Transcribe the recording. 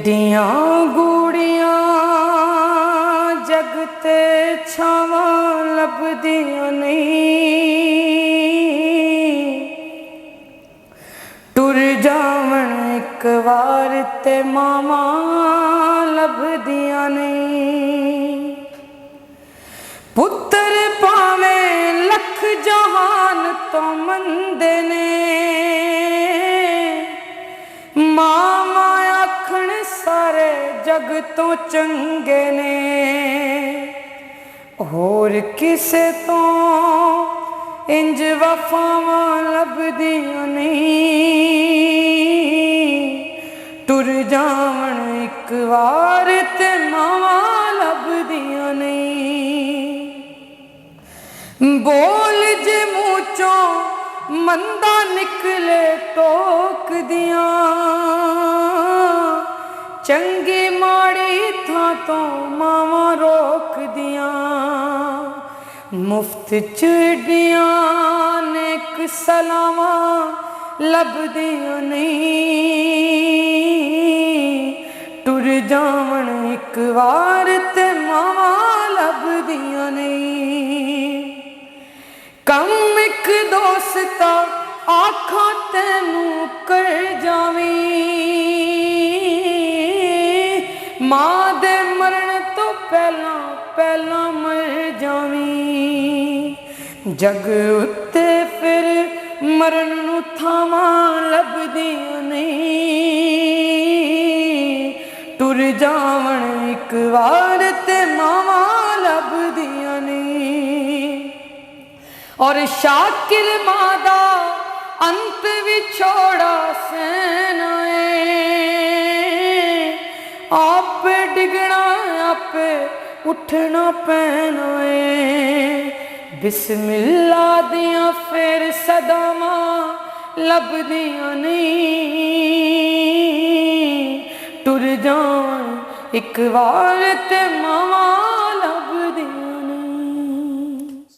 चिट्टियां गूड़ियां जगते छावां लभदियां नहीं। टुर जावन एक वार ते मावां लभदियां नहीं। पुत्र भावें लख जहान तो मंदे ने, मामा आखण सारे जग तो चंगे ने। होर किसे तो इंज वफावां लभदियां नहीं। टुर जावन एक वार ते मावां लभदियां नहीं। बोल जे मूँह चों मंदा निकले टोक दियां, चंगी माड़ी थां तो मावां रोक दियां। मुफ्त चिड़ियां नेक सलावां लभदियां नहीं। टुर जावन एक वार ते मावां लभदियां नहीं। कम एक दोस्ता आखां तैनूं कर जावीं, मां दे मरण तो पहला पहला मर जावीं। जग उत्ते फिर मरण नूं थावां लभदियां नहीं। टुर जावन एक वार ते मावां लभदियां नहीं। और शाकिर मादा अंत विछोड़ा सहना है, आप डिगना आप उठना पैना है। बिस्मिल्ला दियां फिर सदावां लभदियां नहीं। टुर जावन एक वार ते मावां